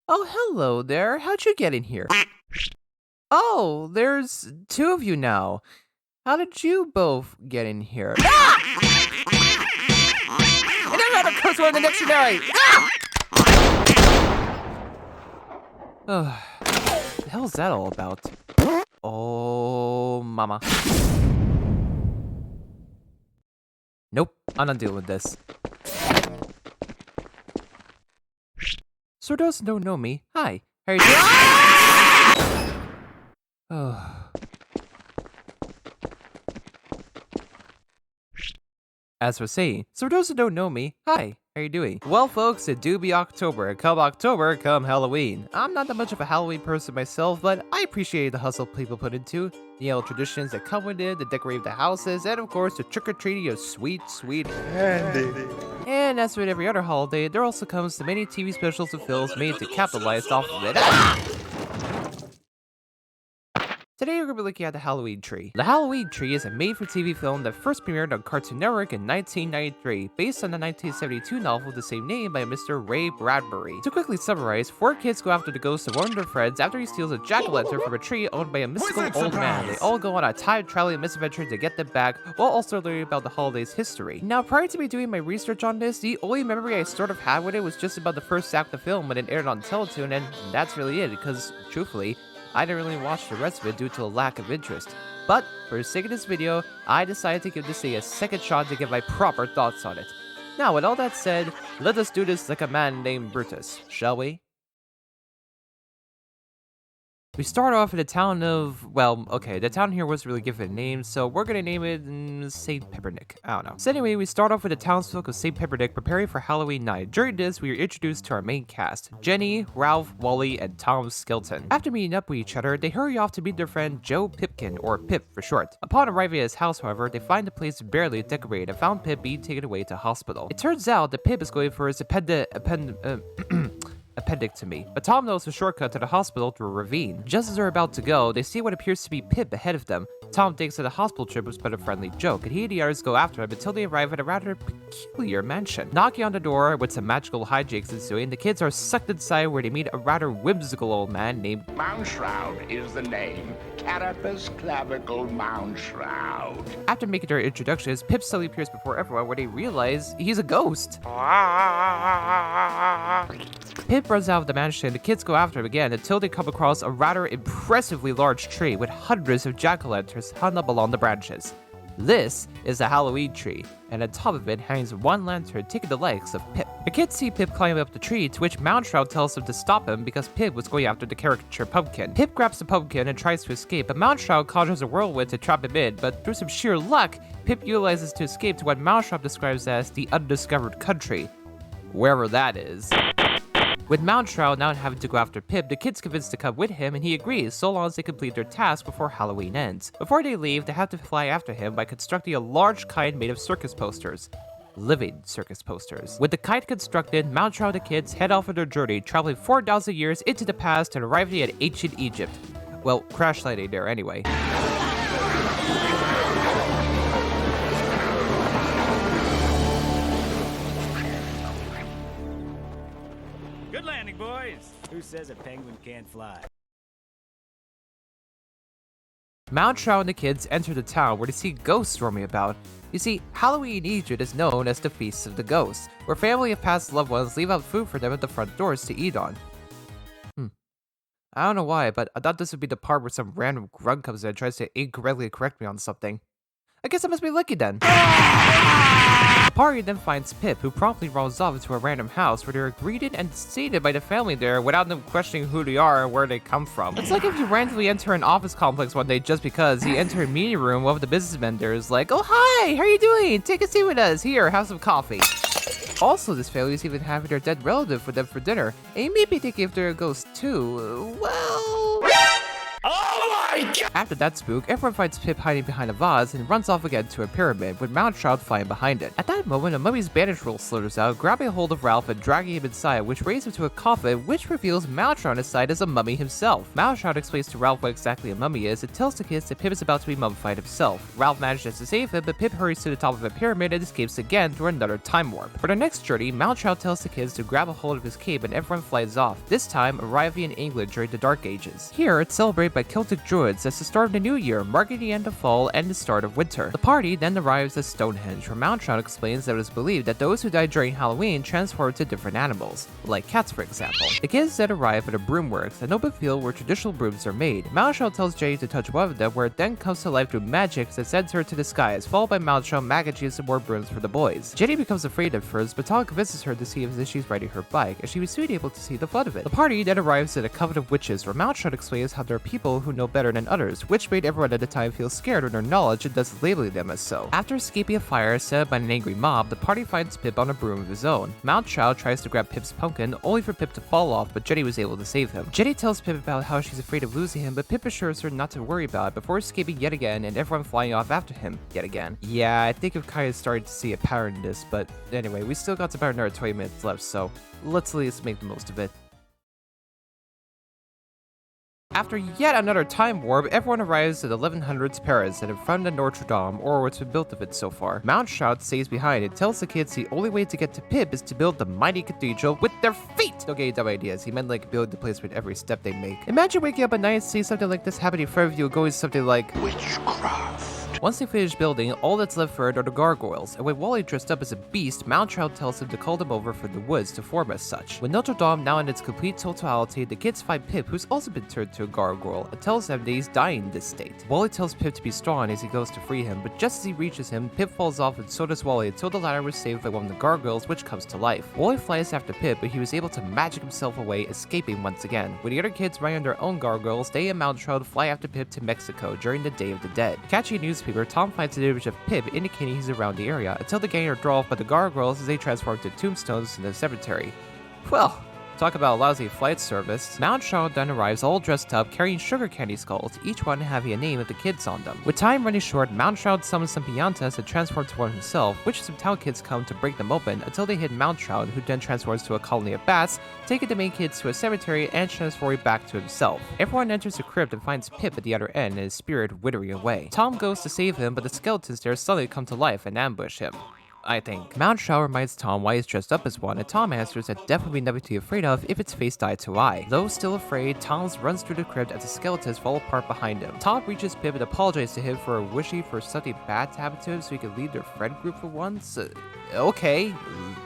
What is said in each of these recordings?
Oh, hello there. How'd you get in here? Oh, there's two of you now. How did you both get in here? I never had a curse word in the dictionary! What the hell's that all about? Oh, mama. Nope, I'm not dealing with this. So those who don't know me, hi. How are you doing? Oh. As for saying, so for those who don't know me, hi, how you doing? Well folks, it do be October, come Halloween. I'm not that much of a Halloween person myself, but I appreciate the hustle people put into, the traditions that come with it, the decorating of the houses, and of course the trick-or-treating of sweet, sweet candy. And as with every other holiday, there also comes the many TV specials and films made to capitalize off of it. Today we're going to be looking at The Halloween Tree. The Halloween Tree is a made-for-TV film that first premiered on Cartoon Network in 1993, based on the 1972 novel of the same name by Mr. Ray Bradbury. To quickly summarize, 4 kids go after the ghost of one of their friends after he steals a jack-o'-lantern from a tree owned by a mystical old man. They all go on a time-traveling misadventure to get them back, while also learning about the holiday's history. Now, prior to me doing my research on this, the only memory I sort of had with it was just about the first act of the film when it aired on Teletoon, and that's really it, because, truthfully, I didn't really watch the rest of it due to a lack of interest. But, for the sake of this video, I decided to give this thing a second shot to get my proper thoughts on it. Now, with all that said, let us do this like a man named Brutus, shall we? We start off in the town of, well, okay, the town here wasn't really given a name, so we're gonna name it St. Peppernick. I don't know. So anyway, we start off with the townsfolk of St. Peppernick preparing for Halloween night. During this, we are introduced to our main cast, Jenny, Ralph, Wally, and Tom Skelton. After meeting up with each other, they hurry off to meet their friend Joe Pipkin, or Pip for short. Upon arriving at his house, however, they find the place barely decorated and found Pip being taken away to hospital. It turns out that Pip is going for his appendectomy, but Tom knows the shortcut to the hospital through a ravine. Just as they're about to go, they see what appears to be Pip ahead of them. Tom thinks that the hospital trip was but a friendly joke, and he and the others go after him until they arrive at a rather peculiar mansion. Knocking on the door, with some magical hijinks ensuing, the kids are sucked inside where they meet a rather whimsical old man named Moundshroud is the name. Carapace clavicle Moundshroud. After making their introductions, Pip suddenly appears before everyone where they realize he's a ghost. Pip runs out of the mansion and the kids go after him again until they come across a rather impressively large tree with hundreds of jack-o'-lanterns hung up along the branches. This is the Halloween tree, and on top of it hangs one lantern taking the legs of Pip. The kids see Pip climbing up the tree, to which Moundshroud tells them to stop him because Pip was going after the caricature pumpkin. Pip grabs the pumpkin and tries to escape, but Moundshroud conjures a whirlwind to trap him in, but through some sheer luck, Pip utilizes to escape to what Moundshroud describes as the undiscovered country, wherever that is. With Moundshroud now having to go after Pip, the kids convince to come with him and he agrees so long as they complete their task before Halloween ends. Before they leave, they have to fly after him by constructing a large kite made of circus posters. Living circus posters. With the kite constructed, Moundshroud and the kids head off on their journey, traveling 4,000 years into the past and arriving at ancient Egypt. Well, crash landing there anyway. Good landing, boys! Who says a penguin can't fly? Moundshroud and the kids enter the town where they see ghosts roaming about. You see, Halloween Egypt is known as the Feast of the Ghosts, where family of past loved ones leave out food for them at the front doors to eat on. I don't know why, but I thought this would be the part where some random grunt comes in and tries to incorrectly correct me on something. I guess I must be lucky then. The party then finds Pip, who promptly runs off into a random house where they are greeted and seated by the family there without them questioning who they are and where they come from. It's like if you randomly enter an office complex one day just because you enter a meeting room, one of the businessmen there is like, "Oh hi, how are you doing? Take a seat with us. Here, have some coffee." Also, this family is even having their dead relative with them for dinner, and you may be thinking if they're a ghost too. Well... Oh my god! After that spook, everyone finds Pip hiding behind a vase and runs off again to a pyramid, with Mountchild flying behind it. At that moment, a mummy's bandage roll slithers out, grabbing a hold of Ralph and dragging him inside, which raises him to a coffin, which reveals Mountchild inside as a mummy himself. Mountchild explains to Ralph what exactly a mummy is and tells the kids that Pip is about to be mummified himself. Ralph manages to save him, but Pip hurries to the top of a pyramid and escapes again through another time warp. For their next journey, Mountchild tells the kids to grab a hold of his cape and everyone flies off, this time arriving in England during the Dark Ages. Here, it's celebrated by Celtic Druids as the start of the new year, marking the end of fall and the start of winter. The party then arrives at Stonehenge, where Mountchild explains that it is believed that those who died during Halloween transformed to different animals, like cats for example. The kids then arrive at a broomworks, an open field where traditional brooms are made. Mountchild tells Jenny to touch one of them, where it then comes to life through magic that sends her to the skies, followed by Mountchild managing some more brooms for the boys. Jenny becomes afraid at first, but Tom convinces her to see if she's riding her bike, and she was soon able to see the fun of it. The party then arrives at a coven of witches, where Mountchild explains how there are people who know better than others, which made everyone at the time feel scared of their knowledge and thus labeling them as so. After escaping a fire set up by an angry mob, the party finds Pip on a broom of his own. Mountchild tries to grab Pip's pumpkin, only for Pip to fall off, but Jenny was able to save him. Jenny tells Pip about how she's afraid of losing him, but Pip assures her not to worry about it before escaping yet again and everyone flying off after him yet again. Yeah, I think I've kind of started to see a pattern in this, but anyway, we still got about another 20 minutes left, so let's at least make the most of it. After yet another time warp, everyone arrives at 1100s Paris and in front of Notre Dame, or what's been built of it so far. Mountchild stays behind and tells the kids the only way to get to Pip is to build the mighty cathedral with their feet! Don't get any dumb ideas, he meant like build the place with every step they make. Imagine waking up at night and seeing something like this happening in front of you going something like Witchcraft. Once they finish building, all that's left for it are the gargoyles, and when Wally dressed up as a beast, Mountchild tells him to call them over from the woods to form as such. With Notre Dame now in its complete totality, the kids find Pip, who's also been turned to a gargoyle, and tells them that he's dying in this state. Wally tells Pip to be strong as he goes to free him, but just as he reaches him, Pip falls off and so does Wally until the latter was saved by one of the gargoyles, which comes to life. Wally flies after Pip, but he was able to magic himself away, escaping once again. With the other kids running their own gargoyles, they and Mountchild fly after Pip to Mexico during the Day of the Dead. Catching a newspaper, Tom finds an image of Pip indicating he's around the area, until the gang are drawn off by the gargoyles as they transform to tombstones in the cemetery. Well, talk about a lousy flight service. Mountchild then arrives all dressed up, carrying sugar candy skulls, each one having a name of the kids on them. With time running short, Mountchild summons some piñatas and transforms to one himself, which some town kids come to break them open until they hit Mountchild, who then transforms to a colony of bats, taking the main kids to a cemetery and transforming back to himself. Everyone enters the crypt and finds Pip at the other end and his spirit withering away. Tom goes to save him, but the skeletons there suddenly come to life and ambush him, I think. Mountchild reminds Tom why he's dressed up as one, and Tom answers that definitely nothing to be afraid of if it's faced eye to eye. Though still afraid, Tom runs through the crypt as the skeletons fall apart behind him. Tom reaches Pip and apologizes to him for wishing for something bad to happen to him so he could leave their friend group for once. Okay,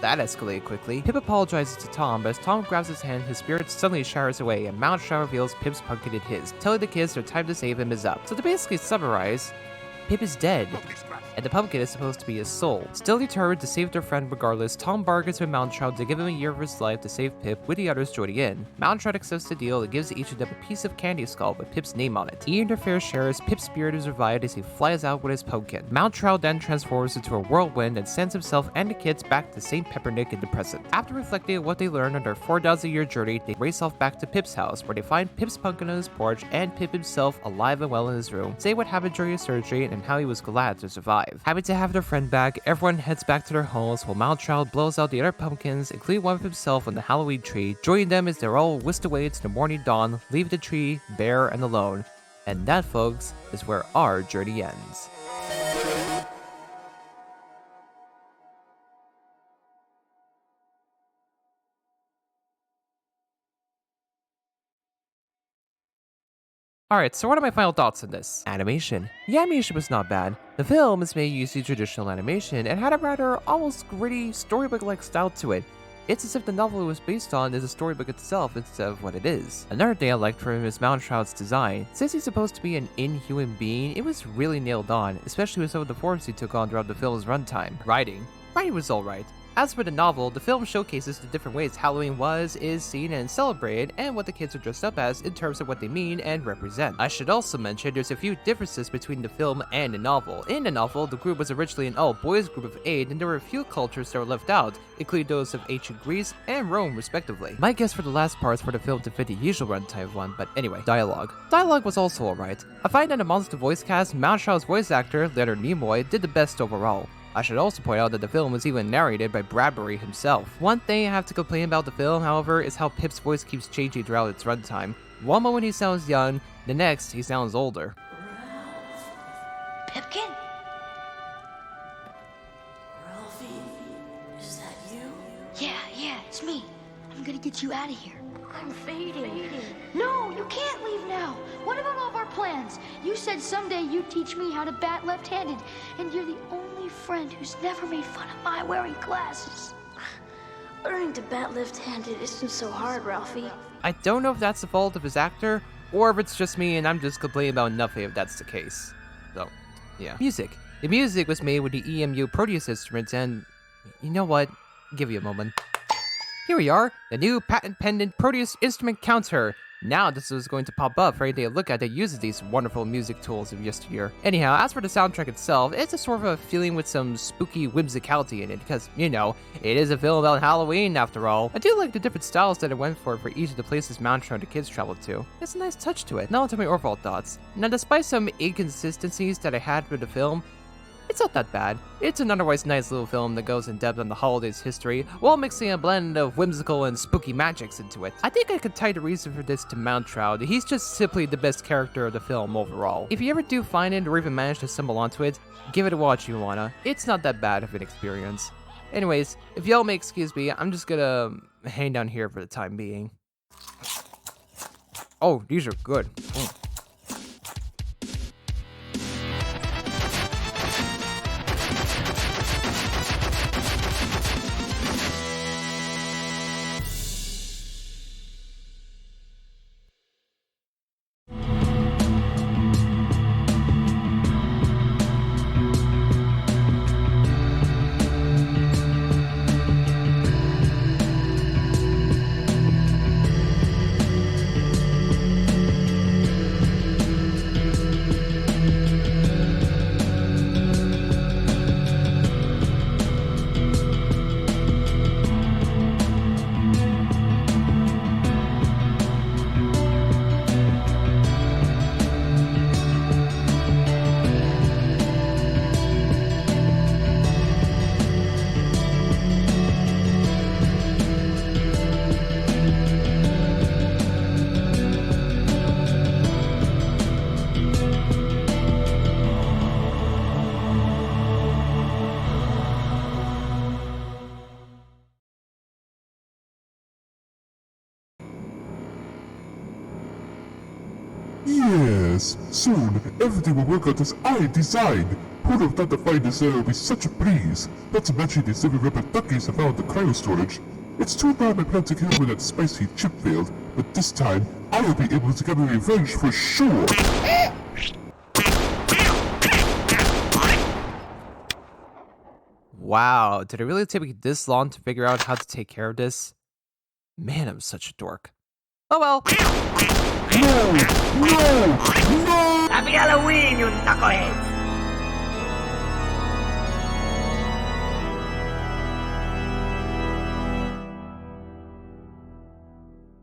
that escalated quickly. Pip apologizes to Tom, but as Tom grabs his hand, his spirit suddenly showers away, and Mountchild reveals Pip's pumpkin in his, telling the kids their time to save him is up. So to basically summarize, Pip is dead, and the pumpkin is supposed to be his soul. Still determined to save their friend regardless, Tom bargains with Mountchild to give him a year of his life to save Pip, with the others joining in. Mountchild accepts the deal and gives each of them a piece of candy skull with Pip's name on it. Eating their fair share as Pip's spirit is revived as he flies out with his pumpkin. Mountchild then transforms into a whirlwind and sends himself and the kids back to St. Peppernick in the present. After reflecting on what they learned on their 4,000-year journey, they race off back to Pip's house, where they find Pip's pumpkin on his porch and Pip himself alive and well in his room, say what happened during his surgery and how he was glad to survive. Happy to have their friend back, everyone heads back to their homes while Mountchild blows out the other pumpkins, including one of himself on the Halloween tree, joining them as they're all whisked away to the morning dawn, leave the tree bare and alone. And that, folks, is where our journey ends. Alright, so what are my final thoughts on this? Animation. The animation was not bad. The film is made using traditional animation and had a rather almost gritty storybook-like style to it. It's as if the novel it was based on is a storybook itself instead of what it is. Another thing I liked from him is Mountchild's design. Since he's supposed to be an inhuman being, it was really nailed on, especially with some of the forms he took on throughout the film's runtime. Writing was alright. As for the novel, the film showcases the different ways Halloween is seen and celebrated, and what the kids are dressed up as in terms of what they mean and represent. I should also mention there's a few differences between the film and the novel. In the novel, the group was originally an all-boys group of 8, and there were a few cultures that were left out, including those of ancient Greece and Rome respectively. My guess for the last part is for the film to fit the usual runtime one, but anyway, dialogue. Dialogue was also alright. I find that amongst the voice cast, Mount Shroud's voice actor, Leonard Nimoy, did the best overall. I should also point out that the film was even narrated by Bradbury himself. One thing I have to complain about the film, however, is how Pip's voice keeps changing throughout its runtime. One moment he sounds young, the next he sounds older. Pipkin? Ralphie, is that you? Yeah, it's me. I'm gonna get you out of here. I'm fading. No, you can't leave now. What about all of our plans? You said someday you'd teach me how to bat left-handed, and you're the only friend who's never made fun of my wearing glasses. Learning to bat left-handed isn't so hard, Ralphie. I don't know if that's the fault of his actor, or if it's just me and I'm just complaining about nothing if that's the case. So, yeah. Music. The music was made with the EMU Proteus instruments, and you know what? Give you a moment. Here we are, the new patent-pending Proteus instrument counter. Now this is going to pop up for anything to look at that uses these wonderful music tools of yesteryear. Anyhow, as for the soundtrack itself, it's a sort of a feeling with some spooky whimsicality in it, because, you know, it is a film about Halloween after all. I do like the different styles that it went for each of the places Mount Shroud and the kids traveled to. It's a nice touch to it. Now to my overall thoughts. Now, despite some inconsistencies that I had with the film, it's not that bad. It's an otherwise nice little film that goes in depth on the holiday's history, while mixing a blend of whimsical and spooky magics into it. I think I could tie the reason for this to Mount Shroud. He's just simply the best character of the film overall. If you ever do find it or even manage to stumble onto it, give it a watch if you wanna. It's not that bad of an experience. Anyways, if y'all may excuse me, I'm just gonna hang down here for the time being. Oh, these are good. Mm. Yes, soon everything will work out as I designed. Who'd have thought to find this air would be such a breeze? Not to mention the 7 rubber duckies I found at the cryo storage. It's too bad my plan to kill with that spicy chip failed, but this time I'll be able to get my revenge for sure. Wow, did it really take me this long to figure out how to take care of this? Man, I'm such a dork. Oh well. No! No! No! Happy Halloween, you knuckleheads!